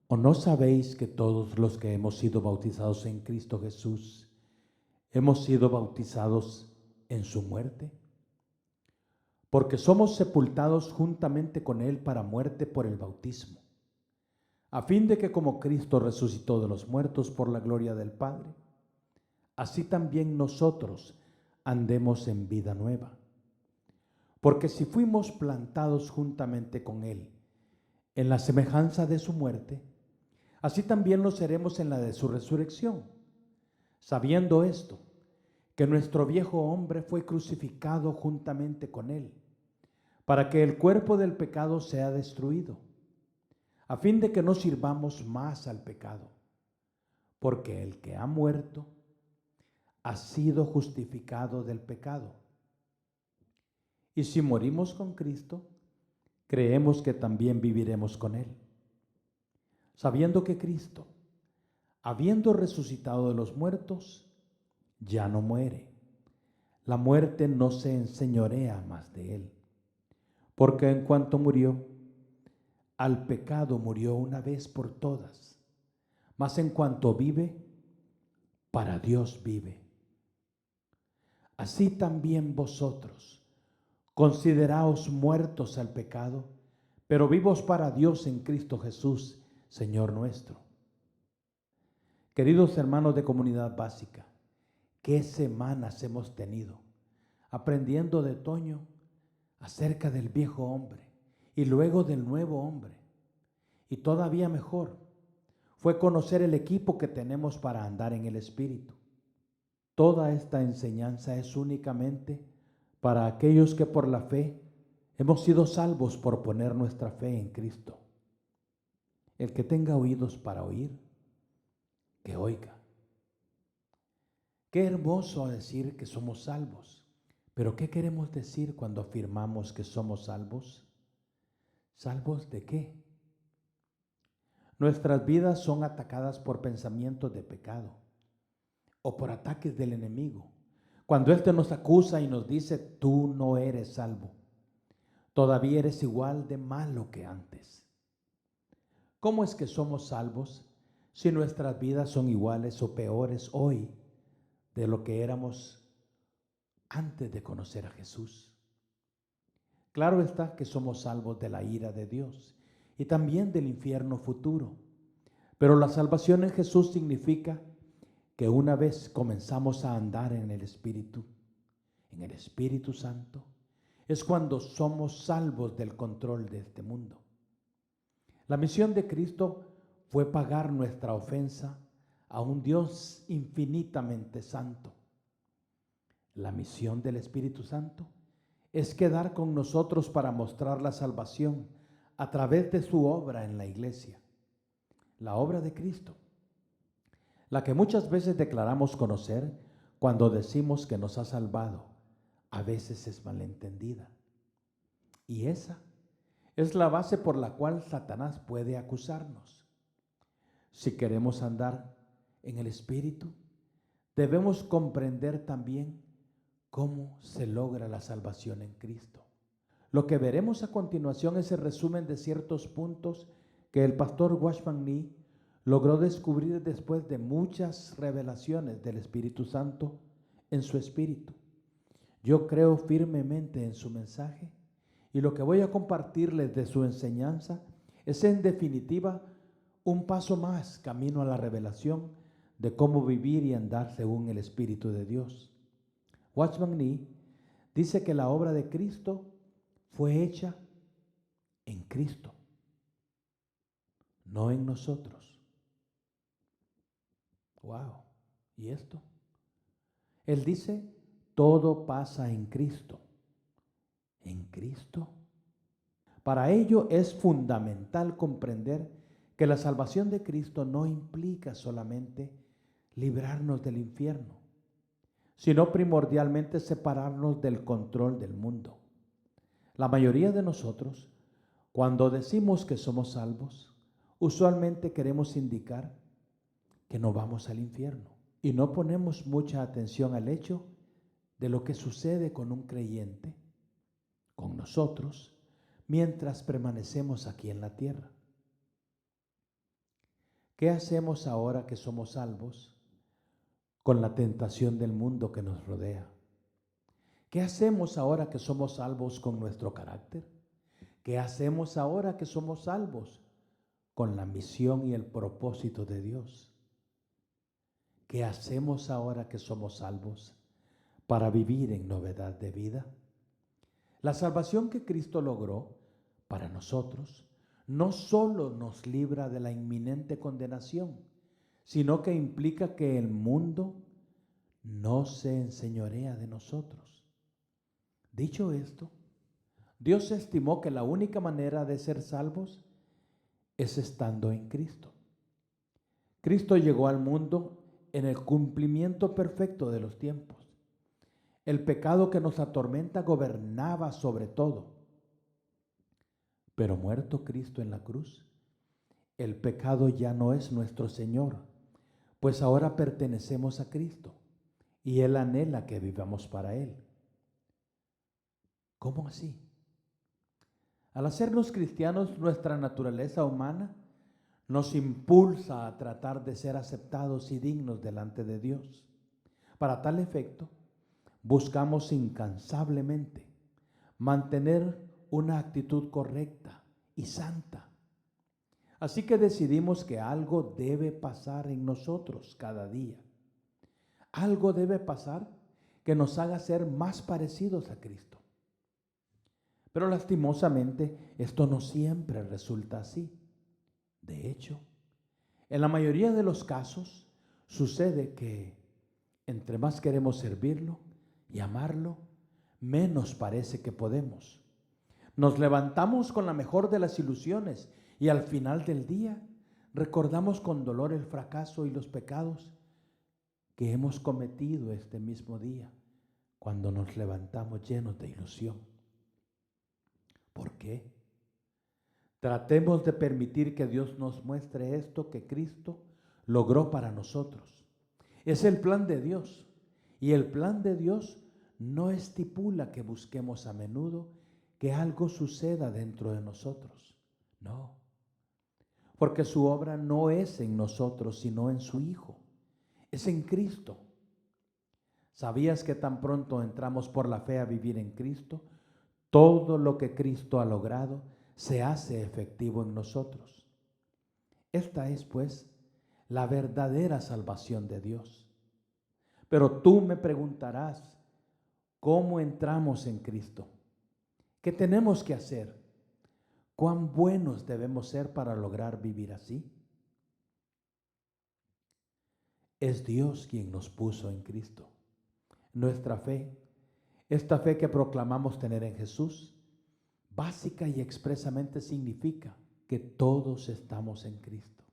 ¿O no sabéis que todos los que hemos sido bautizados en Cristo Jesús, hemos sido bautizados en su muerte? Porque somos sepultados juntamente con Él para muerte por el bautismo, a fin de que como Cristo resucitó de los muertos por la gloria del Padre, así también nosotros andemos en vida nueva. Porque si fuimos plantados juntamente con Él en la semejanza de su muerte, así también lo seremos en la de su resurrección, sabiendo esto, que nuestro viejo hombre fue crucificado juntamente con Él, para que el cuerpo del pecado sea destruido, a fin de que no sirvamos más al pecado, porque el que ha muerto ha sido justificado del pecado. Y si morimos con Cristo, creemos que también viviremos con Él, sabiendo que Cristo, habiendo resucitado de los muertos, ya no muere. La muerte no se enseñorea más de Él, porque en cuanto murió, al pecado murió una vez por todas, mas en cuanto vive, para Dios vive. Así también vosotros, consideraos muertos al pecado, pero vivos para Dios en Cristo Jesús, Señor nuestro. Queridos hermanos de Comunidad Básica, qué semanas hemos tenido aprendiendo de Toño acerca del viejo hombre y luego del nuevo hombre. Y todavía mejor fue conocer el equipo que tenemos para andar en el Espíritu. Toda esta enseñanza es únicamente para aquellos que por la fe hemos sido salvos por poner nuestra fe en Cristo. El que tenga oídos para oír, que oiga. Qué hermoso decir que somos salvos, pero ¿qué queremos decir cuando afirmamos que somos salvos? ¿Salvos de qué? Nuestras vidas son atacadas por pensamientos de pecado o por ataques del enemigo. Cuando éste nos acusa y nos dice, tú no eres salvo, todavía eres igual de malo que antes. ¿Cómo es que somos salvos si nuestras vidas son iguales o peores hoy de lo que éramos antes de conocer a Jesús? Claro está que somos salvos de la ira de Dios y también del infierno futuro, pero la salvación en Jesús significa que una vez comenzamos a andar en el Espíritu Santo, es cuando somos salvos del control de este mundo. La misión de Cristo fue pagar nuestra ofensa a un Dios infinitamente santo. La misión del Espíritu Santo es quedar con nosotros para mostrar la salvación a través de su obra en la iglesia, la obra de Cristo, la que muchas veces declaramos conocer cuando decimos que nos ha salvado. A veces es malentendida. Y esa es la base por la cual Satanás puede acusarnos. Si queremos andar en el Espíritu, debemos comprender también cómo se logra la salvación en Cristo. Lo que veremos a continuación es el resumen de ciertos puntos que el pastor Watchman Nee logró descubrir después de muchas revelaciones del Espíritu Santo en su espíritu. Yo creo firmemente en su mensaje y lo que voy a compartirles de su enseñanza es en definitiva un paso más camino a la revelación de cómo vivir y andar según el Espíritu de Dios. Watchman Nee dice que la obra de Cristo fue hecha en Cristo, no en nosotros. Wow. ¿Y esto? Él dice, todo pasa en Cristo. ¿En Cristo? Para ello es fundamental comprender que la salvación de Cristo no implica solamente librarnos del infierno, sino primordialmente separarnos del control del mundo. La mayoría de nosotros, cuando decimos que somos salvos, usualmente queremos indicar que no vamos al infierno y no ponemos mucha atención al hecho de lo que sucede con un creyente, con nosotros, mientras permanecemos aquí en la tierra. ¿Qué hacemos ahora que somos salvos con la tentación del mundo que nos rodea? ¿Qué hacemos ahora que somos salvos con nuestro carácter? ¿Qué hacemos ahora que somos salvos con la misión y el propósito de Dios? ¿Qué hacemos ahora que somos salvos para vivir en novedad de vida? La salvación que Cristo logró para nosotros no solo nos libra de la inminente condenación, sino que implica que el mundo no se enseñorea de nosotros. Dicho esto, Dios estimó que la única manera de ser salvos es estando en Cristo. Cristo llegó al mundo en el cumplimiento perfecto de los tiempos. El pecado que nos atormenta gobernaba sobre todo. Pero muerto Cristo en la cruz, el pecado ya no es nuestro Señor, pues ahora pertenecemos a Cristo y Él anhela que vivamos para Él. ¿Cómo así? Al hacernos cristianos, nuestra naturaleza humana nos impulsa a tratar de ser aceptados y dignos delante de Dios. Para tal efecto, buscamos incansablemente mantener una actitud correcta y santa. Así que decidimos que algo debe pasar en nosotros cada día. Algo debe pasar que nos haga ser más parecidos a Cristo. Pero lastimosamente esto no siempre resulta así. De hecho, en la mayoría de los casos sucede que entre más queremos servirlo y amarlo, menos parece que podemos. Nos levantamos con la mejor de las ilusiones y al final del día recordamos con dolor el fracaso y los pecados que hemos cometido este mismo día cuando nos levantamos llenos de ilusión. ¿Por qué? Tratemos de permitir que Dios nos muestre esto que Cristo logró para nosotros. Es el plan de Dios, y el plan de Dios no estipula que busquemos a menudo que algo suceda dentro de nosotros. No, porque su obra no es en nosotros, sino en su Hijo. Es en Cristo. ¿Sabías que tan pronto entramos por la fe a vivir en Cristo, todo lo que Cristo ha logrado se hace efectivo en nosotros? Esta es, pues, la verdadera salvación de Dios. Pero tú me preguntarás, ¿cómo entramos en Cristo? ¿Qué tenemos que hacer? ¿Cuán buenos debemos ser para lograr vivir así? Es Dios quien nos puso en Cristo. Nuestra fe, esta fe que proclamamos tener en Jesús, básica y expresamente significa que todos estamos en Cristo.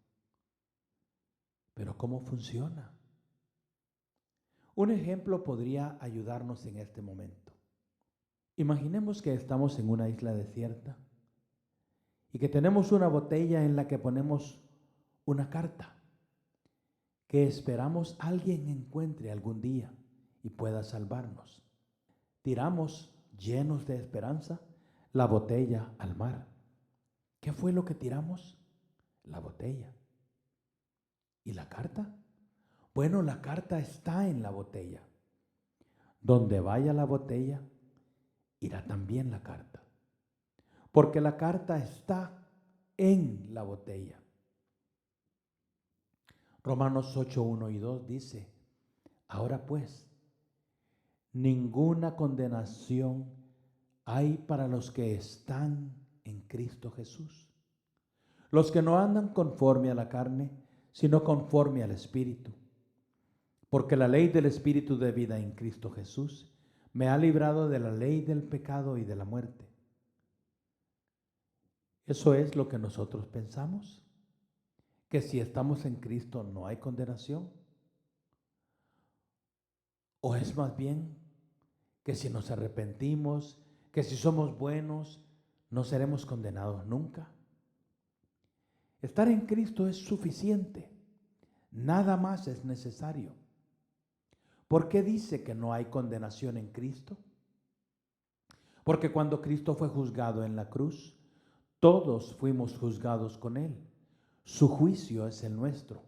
Pero ¿cómo funciona? Un ejemplo podría ayudarnos en este momento. Imaginemos que estamos en una isla desierta y que tenemos una botella en la que ponemos una carta que esperamos alguien encuentre algún día y pueda salvarnos. Tiramos, llenos de esperanza, la botella al mar. ¿Qué fue lo que tiramos? La botella. ¿Y la carta? Bueno, la carta está en la botella. Donde vaya la botella, irá también la carta. Porque la carta está en la botella. Romanos 8, 1 y 2 dice, ahora pues, ninguna condenación hay para los que están en Cristo Jesús. Los que no andan conforme a la carne, sino conforme al Espíritu. Porque la ley del Espíritu de vida en Cristo Jesús me ha librado de la ley del pecado y de la muerte. ¿Eso es lo que nosotros pensamos? ¿Que si estamos en Cristo no hay condenación? ¿O es más bien que si nos arrepentimos, que si somos buenos, no seremos condenados nunca? Estar en Cristo es suficiente. Nada más es necesario. ¿Por qué dice que no hay condenación en Cristo? Porque cuando Cristo fue juzgado en la cruz, todos fuimos juzgados con Él. Su juicio es el nuestro.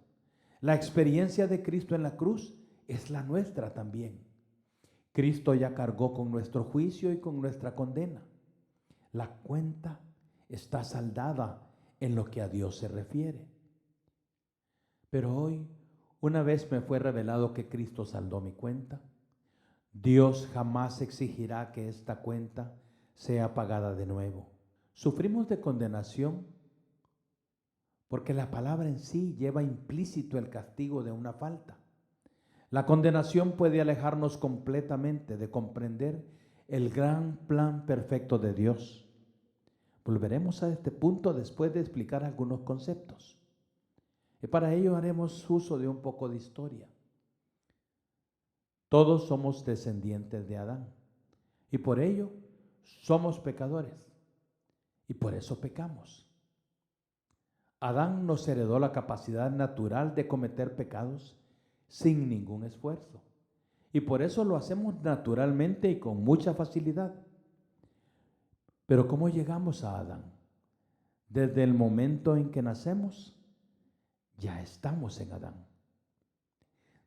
La experiencia de Cristo en la cruz es la nuestra también. Cristo ya cargó con nuestro juicio y con nuestra condena. La cuenta está saldada en lo que a Dios se refiere. Pero hoy, una vez me fue revelado que Cristo saldó mi cuenta, Dios jamás exigirá que esta cuenta sea pagada de nuevo. Sufrimos de condenación porque la palabra en sí lleva implícito el castigo de una falta. La condenación puede alejarnos completamente de comprender el gran plan perfecto de Dios. Volveremos a este punto después de explicar algunos conceptos. Y para ello haremos uso de un poco de historia. Todos somos descendientes de Adán y por ello somos pecadores y por eso pecamos. Adán nos heredó la capacidad natural de cometer pecados sin ningún esfuerzo y por eso lo hacemos naturalmente y con mucha facilidad. Pero ¿cómo llegamos a Adán? Desde el momento en que nacemos, ya estamos en Adán.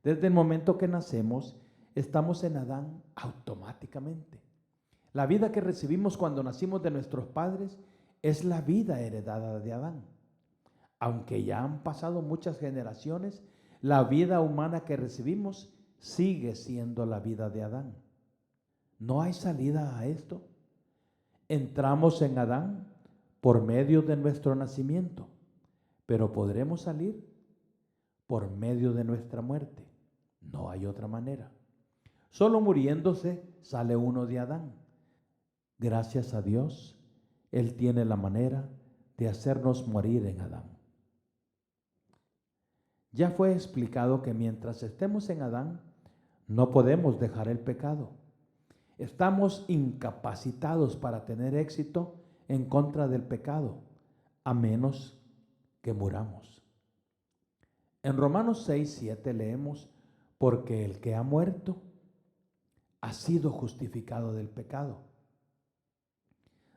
Desde el momento que nacemos, estamos en Adán automáticamente. La vida que recibimos cuando nacimos de nuestros padres es la vida heredada de Adán. Aunque ya han pasado muchas generaciones, la vida humana que recibimos sigue siendo la vida de Adán. No hay salida a esto. Entramos en Adán por medio de nuestro nacimiento, pero podremos salir por medio de nuestra muerte. No hay otra manera. Solo muriéndose sale uno de Adán. Gracias a Dios, Él tiene la manera de hacernos morir en Adán. Ya fue explicado que mientras estemos en Adán, no podemos dejar el pecado. Estamos incapacitados para tener éxito en contra del pecado, a menos que muramos. En Romanos 6:7 leemos, porque el que ha muerto ha sido justificado del pecado.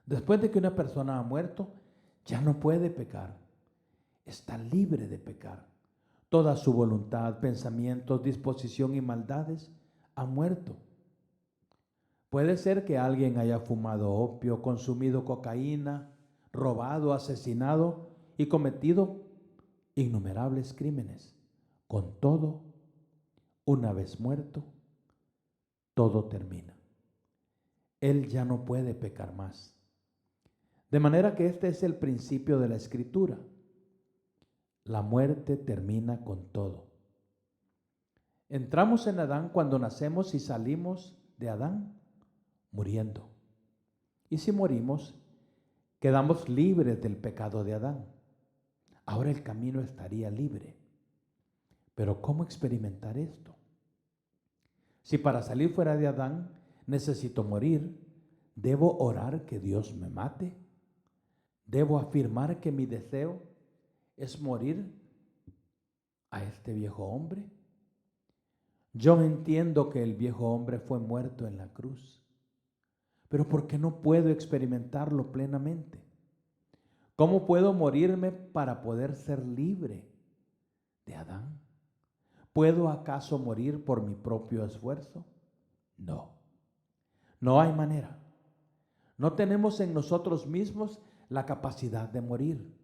Después de que una persona ha muerto, ya no puede pecar. Está libre de pecar. Toda su voluntad, pensamientos, disposición y maldades han muerto. Puede ser que alguien haya fumado opio, consumido cocaína, robado, asesinado y cometido innumerables crímenes. Con todo, una vez muerto, todo termina. Él ya no puede pecar más. De manera que este es el principio de la Escritura. La muerte termina con todo. Entramos en Adán cuando nacemos y salimos de Adán muriendo. Y si morimos, quedamos libres del pecado de Adán. Ahora el camino estaría libre. Pero ¿cómo experimentar esto? Si para salir fuera de Adán necesito morir, ¿debo orar que Dios me mate? ¿Debo afirmar que mi deseo es morir a este viejo hombre? Yo entiendo que el viejo hombre fue muerto en la cruz, pero ¿por qué no puedo experimentarlo plenamente? ¿Cómo puedo morirme para poder ser libre de Adán? ¿Puedo acaso morir por mi propio esfuerzo? No, no hay manera. No tenemos en nosotros mismos la capacidad de morir.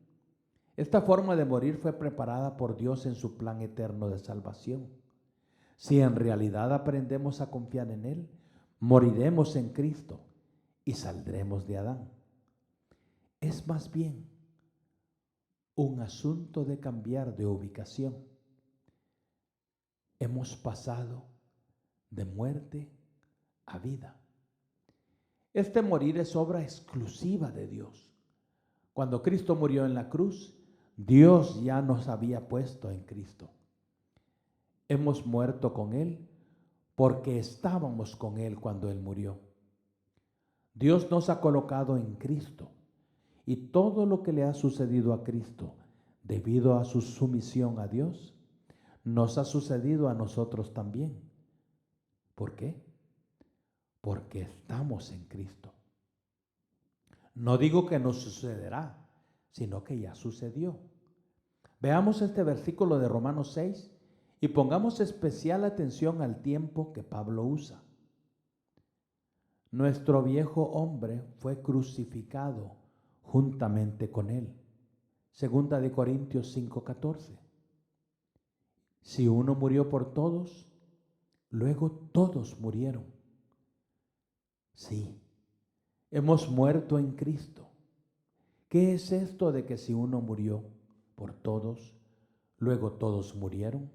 Esta forma de morir fue preparada por Dios en su plan eterno de salvación. Si en realidad aprendemos a confiar en Él, moriremos en Cristo y saldremos de Adán. Es más bien un asunto de cambiar de ubicación. Hemos pasado de muerte a vida. Este morir es obra exclusiva de Dios. Cuando Cristo murió en la cruz, Dios ya nos había puesto en Cristo. Hemos muerto con Él porque estábamos con Él cuando Él murió. Dios nos ha colocado en Cristo y todo lo que le ha sucedido a Cristo debido a su sumisión a Dios, nos ha sucedido a nosotros también. ¿Por qué? Porque estamos en Cristo. No digo que nos sucederá, sino que ya sucedió. Veamos este versículo de Romanos 6 y pongamos especial atención al tiempo que Pablo usa. Nuestro viejo hombre fue crucificado juntamente con él. Segunda de Corintios 5:14. Si uno murió por todos, luego todos murieron. Sí, hemos muerto en Cristo. ¿Qué es esto de que si uno murió por todos, luego todos murieron?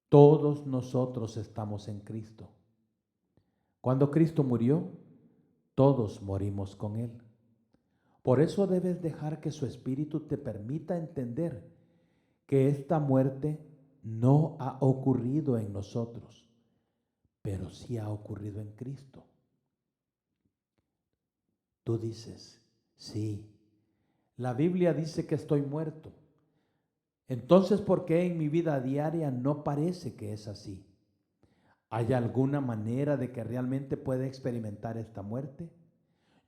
Todos nosotros estamos en Cristo. Cuando Cristo murió, todos morimos con Él. Por eso debes dejar que su Espíritu te permita entender que esta muerte no ha ocurrido en nosotros, pero sí ha ocurrido en Cristo. Tú dices, sí, la Biblia dice que estoy muerto. Entonces, ¿por qué en mi vida diaria no parece que es así? ¿Hay alguna manera de que realmente pueda experimentar esta muerte?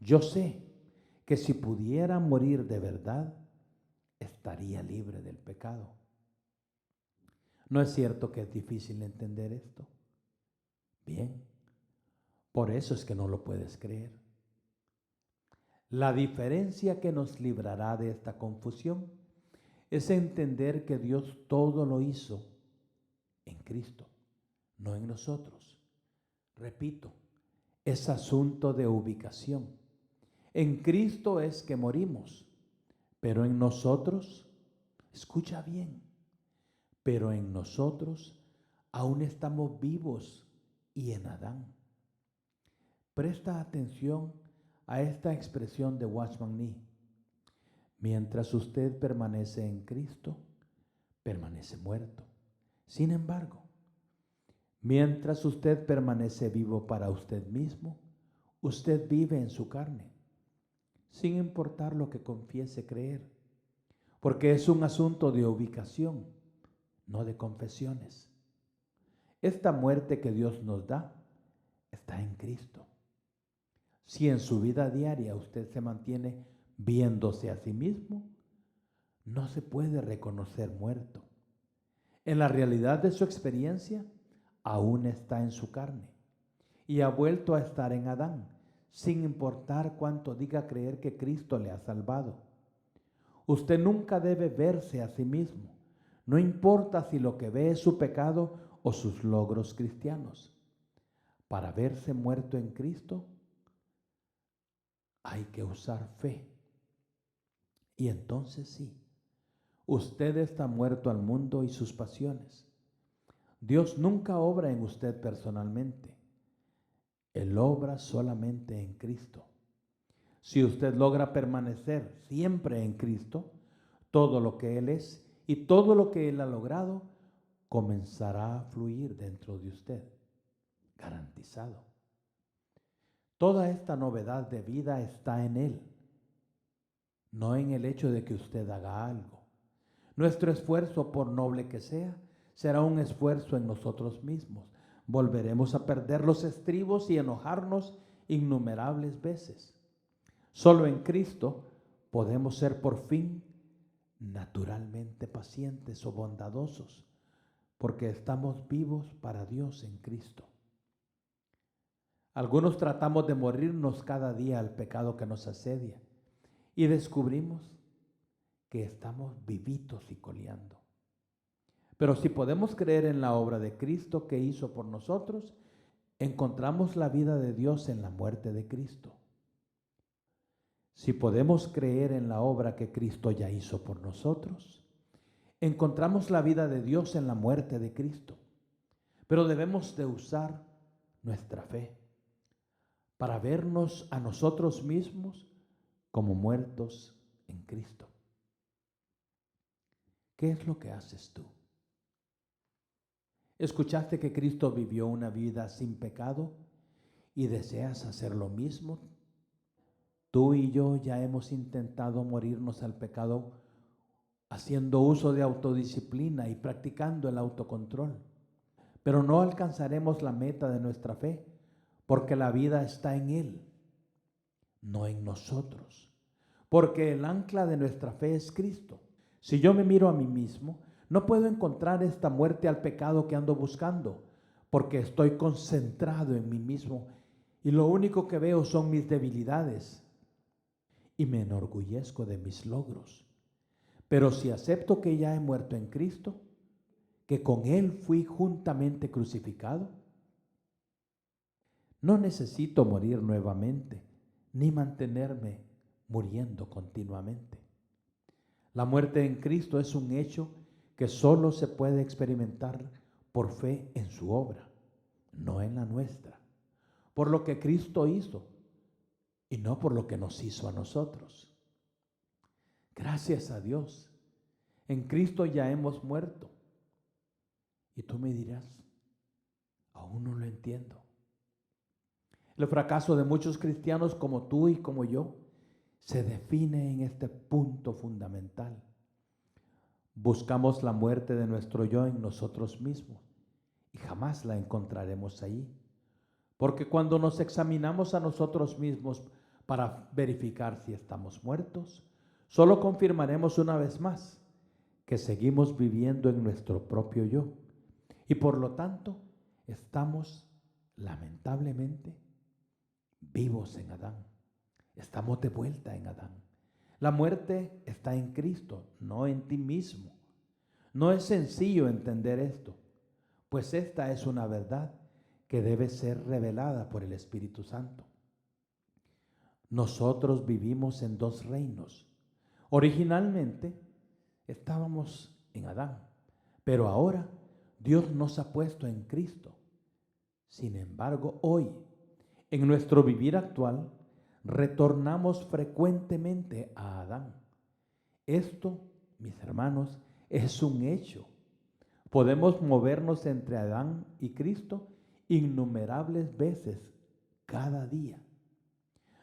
Yo sé que si pudiera morir de verdad, estaría libre del pecado. ¿No es cierto que es difícil entender esto? Bien, por eso es que no lo puedes creer. La diferencia que nos librará de esta confusión es entender que Dios todo lo hizo en Cristo, no en nosotros. Repito, es asunto de ubicación. En Cristo es que morimos, pero en nosotros, escucha bien, pero en nosotros aún estamos vivos y en Adán. Presta atención a esta expresión de Watchman Nee. Mientras usted permanece en Cristo, permanece muerto. Sin embargo, mientras usted permanece vivo para usted mismo, usted vive en su carne, sin importar lo que confiese creer, porque es un asunto de ubicación, no de confesiones. Esta muerte que Dios nos da está en Cristo. Si en su vida diaria usted se mantiene viéndose a sí mismo, no se puede reconocer muerto. En la realidad de su experiencia, aún está en su carne y ha vuelto a estar en Adán, sin importar cuánto diga creer que Cristo le ha salvado. Usted nunca debe verse a sí mismo, no importa si lo que ve es su pecado o sus logros cristianos. Para verse muerto en Cristo, hay que usar fe. Y entonces sí, usted está muerto al mundo y sus pasiones. Dios nunca obra en usted personalmente. Él obra solamente en Cristo. Si usted logra permanecer siempre en Cristo, todo lo que Él es y todo lo que Él ha logrado comenzará a fluir dentro de usted. Garantizado. Toda esta novedad de vida está en Él, no en el hecho de que usted haga algo. Nuestro esfuerzo, por noble que sea, será un esfuerzo en nosotros mismos. Volveremos a perder los estribos y enojarnos innumerables veces. Solo en Cristo podemos ser por fin naturalmente pacientes o bondadosos, porque estamos vivos para Dios en Cristo. Algunos tratamos de morirnos cada día al pecado que nos asedia y descubrimos que estamos vivitos y coleando. Pero si podemos creer en la obra de Cristo que hizo por nosotros, encontramos la vida de Dios en la muerte de Cristo. Si podemos creer en la obra que Cristo ya hizo por nosotros, encontramos la vida de Dios en la muerte de Cristo. Pero debemos de usar nuestra fe para vernos a nosotros mismos como muertos en Cristo. ¿Qué es lo que haces tú? ¿Escuchaste que Cristo vivió una vida sin pecado y deseas hacer lo mismo? Tú y yo ya hemos intentado morirnos al pecado haciendo uso de autodisciplina y practicando el autocontrol, pero no alcanzaremos la meta de nuestra fe porque la vida está en Él, no en nosotros, porque el ancla de nuestra fe es Cristo. Si yo me miro a mí mismo, no puedo encontrar esta muerte al pecado que ando buscando, porque estoy concentrado en mí mismo y lo único que veo son mis debilidades y me enorgullezco de mis logros. Pero si acepto que ya he muerto en Cristo, que con Él fui juntamente crucificado, no necesito morir nuevamente, ni mantenerme muriendo continuamente. La muerte en Cristo es un hecho que solo se puede experimentar por fe en su obra, no en la nuestra, por lo que Cristo hizo y no por lo que nos hizo a nosotros. Gracias a Dios, en Cristo ya hemos muerto. Y tú me dirás, aún no lo entiendo. El fracaso de muchos cristianos como tú y como yo se define en este punto fundamental. Buscamos la muerte de nuestro yo en nosotros mismos y jamás la encontraremos ahí. Porque cuando nos examinamos a nosotros mismos para verificar si estamos muertos, solo confirmaremos una vez más que seguimos viviendo en nuestro propio yo. Y por lo tanto, estamos lamentablemente vivos en Adán. Estamos de vuelta en Adán. La muerte está en Cristo, no en ti mismo. No es sencillo entender esto, pues esta es una verdad que debe ser revelada por el Espíritu Santo. Nosotros vivimos en dos reinos. Originalmente estábamos en Adán, pero ahora Dios nos ha puesto en Cristo. Sin embargo, hoy, en nuestro vivir actual, retornamos frecuentemente a Adán. Esto, mis hermanos, es un hecho. Podemos movernos entre Adán y Cristo innumerables veces cada día.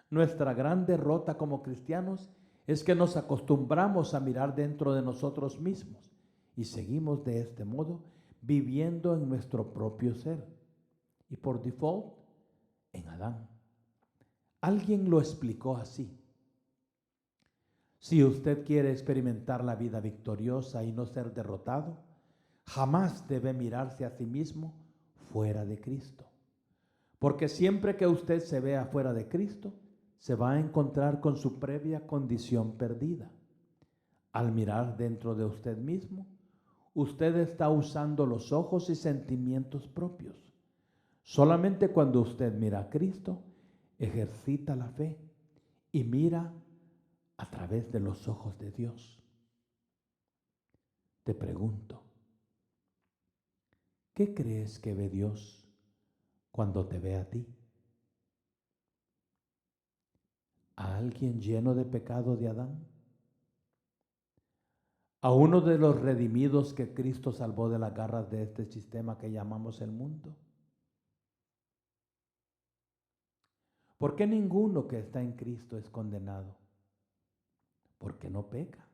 Nuestra gran derrota como cristianos es que nos acostumbramos a mirar dentro de nosotros mismos y seguimos de este modo viviendo en nuestro propio ser y por default en Adán. Alguien lo explicó así: si usted quiere experimentar la vida victoriosa y no ser derrotado, jamás debe mirarse a sí mismo fuera de Cristo. Porque siempre que usted se vea fuera de Cristo, se va a encontrar con su previa condición perdida. Al mirar dentro de usted mismo, usted está usando los ojos y sentimientos propios. Solamente cuando usted mira a Cristo, ejercita la fe y mira a través de los ojos de Dios. Te pregunto, ¿qué crees que ve Dios cuando te ve a ti? ¿A alguien lleno de pecado de Adán? ¿A uno de los redimidos que Cristo salvó de las garras de este sistema que llamamos el mundo? ¿Por qué ninguno que está en Cristo es condenado? Porque no peca.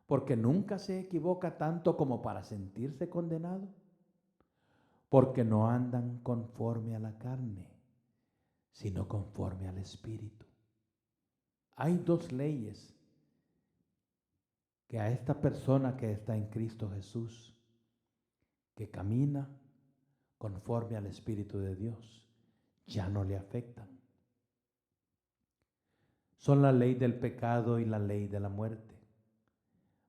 Porque nunca se equivoca tanto como para sentirse condenado. Porque no andan conforme a la carne, sino conforme al Espíritu. Hay dos leyes que a esta persona que está en Cristo Jesús, que camina conforme al Espíritu de Dios, ya no le afectan. Son la ley del pecado y la ley de la muerte.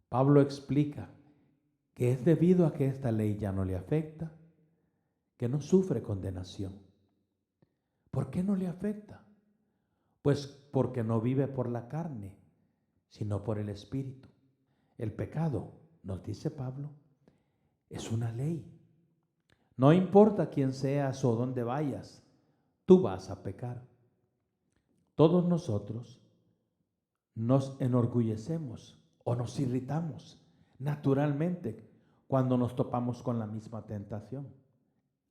Pablo explica que es debido a que esta ley ya no le afecta, que no sufre condenación. ¿Por qué no le afecta? Pues porque no vive por la carne, sino por el Espíritu. El pecado, nos dice Pablo, es una ley. No importa quién seas o dónde vayas, tú vas a pecar. Todos nosotros nos enorgullecemos o nos irritamos naturalmente cuando nos topamos con la misma tentación.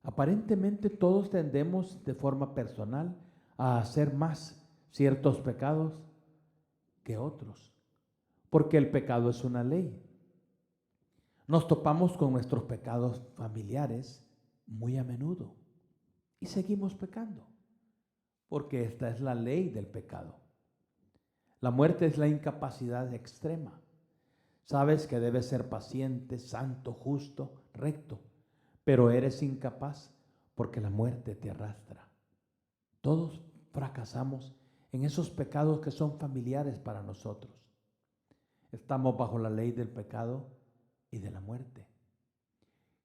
Aparentemente todos tendemos de forma personal a hacer más ciertos pecados que otros, porque el pecado es una ley. Nos topamos con nuestros pecados familiares muy a menudo y seguimos pecando, porque esta es la ley del pecado. La muerte es la incapacidad extrema. Sabes que debes ser paciente, santo, justo, recto, pero eres incapaz porque la muerte te arrastra. Todos fracasamos en esos pecados que son familiares para nosotros. Estamos bajo la ley del pecado y de la muerte.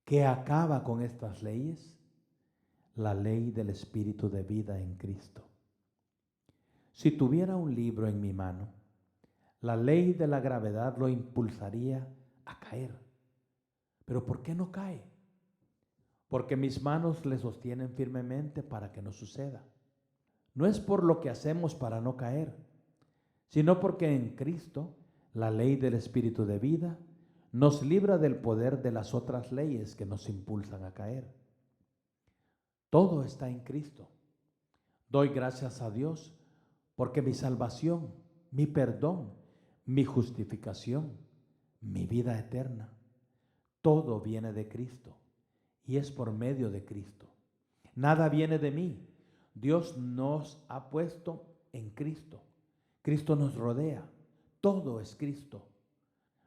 ¿Qué acaba con estas leyes? La ley del Espíritu de vida en Cristo. Si tuviera un libro en mi mano, la ley de la gravedad lo impulsaría a caer. ¿Pero por qué no cae? Porque mis manos le sostienen firmemente para que no suceda. No es por lo que hacemos para no caer, sino porque en Cristo la ley del Espíritu de vida nos libra del poder de las otras leyes que nos impulsan a caer. Todo está en Cristo. Doy gracias a Dios porque mi salvación, mi perdón, mi justificación, mi vida eterna, todo viene de Cristo y es por medio de Cristo. Nada viene de mí. Dios nos ha puesto en Cristo. Cristo nos rodea. Todo es Cristo.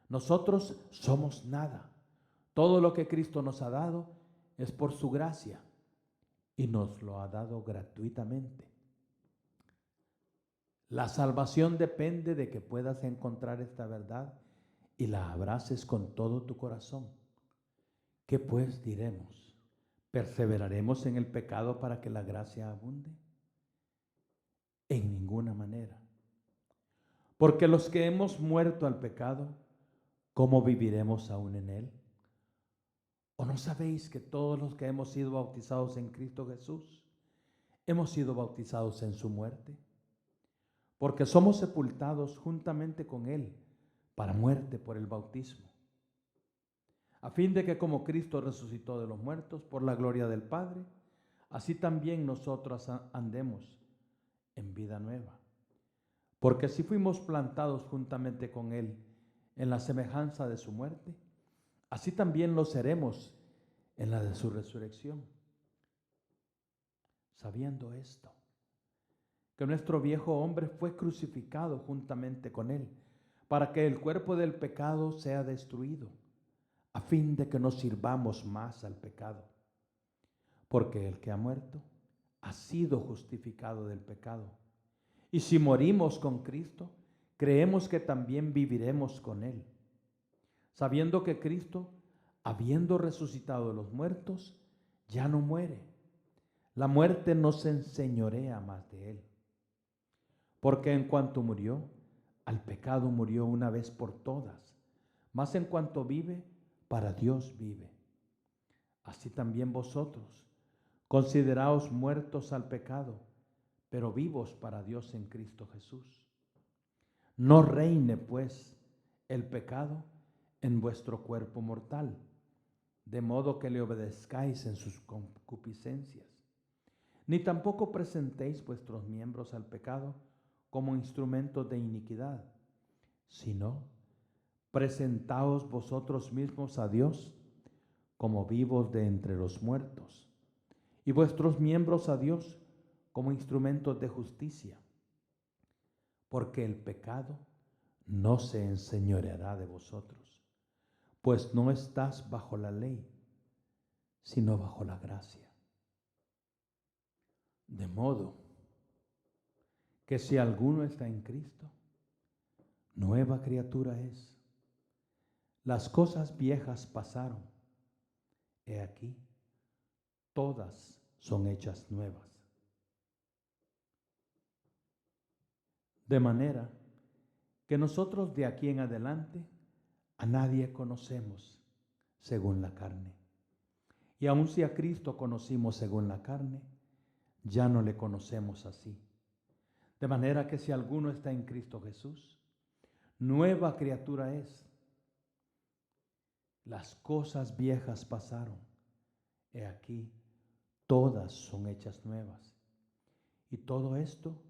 Nosotros somos nada. Todo lo que Cristo nos ha dado es por su gracia y nos lo ha dado gratuitamente. La salvación depende de que puedas encontrar esta verdad y la abraces con todo tu corazón. ¿Qué pues diremos? ¿Perseveraremos en el pecado para que la gracia abunde? En ninguna manera. Porque los que hemos muerto al pecado, ¿cómo viviremos aún en él? ¿O no sabéis que todos los que hemos sido bautizados en Cristo Jesús, hemos sido bautizados en su muerte? Porque somos sepultados juntamente con él para muerte por el bautismo, a fin de que como Cristo resucitó de los muertos por la gloria del Padre, así también nosotros andemos en vida nueva. Porque si fuimos plantados juntamente con él en la semejanza de su muerte, así también lo seremos en la de su resurrección. Sabiendo esto, que nuestro viejo hombre fue crucificado juntamente con él, para que el cuerpo del pecado sea destruido, a fin de que no sirvamos más al pecado. Porque el que ha muerto ha sido justificado del pecado. Y si morimos con Cristo, creemos que también viviremos con él, sabiendo que Cristo, habiendo resucitado de los muertos, ya no muere. La muerte no se enseñorea más de él. Porque en cuanto murió, al pecado murió una vez por todas, mas en cuanto vive, para Dios vive. Así también vosotros, consideraos muertos al pecado, pero vivos para Dios en Cristo Jesús. No reine, pues, el pecado en vuestro cuerpo mortal, de modo que le obedezcáis en sus concupiscencias. Ni tampoco presentéis vuestros miembros al pecado como instrumentos de iniquidad, sino presentaos vosotros mismos a Dios como vivos de entre los muertos, y vuestros miembros a Dios como instrumentos de justicia, porque el pecado no se enseñoreará de vosotros, pues no estás bajo la ley, sino bajo la gracia. De modo que si alguno está en Cristo, nueva criatura es. Las cosas viejas pasaron, he aquí, todas son hechas nuevas. De manera que nosotros de aquí en adelante a nadie conocemos según la carne. Y aun si a Cristo conocimos según la carne, ya no le conocemos así. De manera que si alguno está en Cristo Jesús, nueva criatura es. Las cosas viejas pasaron, he aquí, todas son hechas nuevas. Y todo esto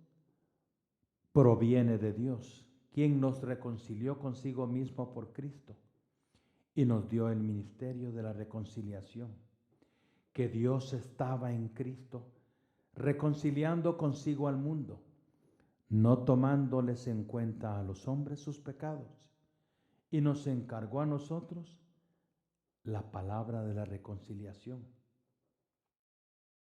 proviene de Dios, quien nos reconcilió consigo mismo por Cristo y nos dio el ministerio de la reconciliación, que Dios estaba en Cristo reconciliando consigo al mundo, no tomándoles en cuenta a los hombres sus pecados, y nos encargó a nosotros la palabra de la reconciliación.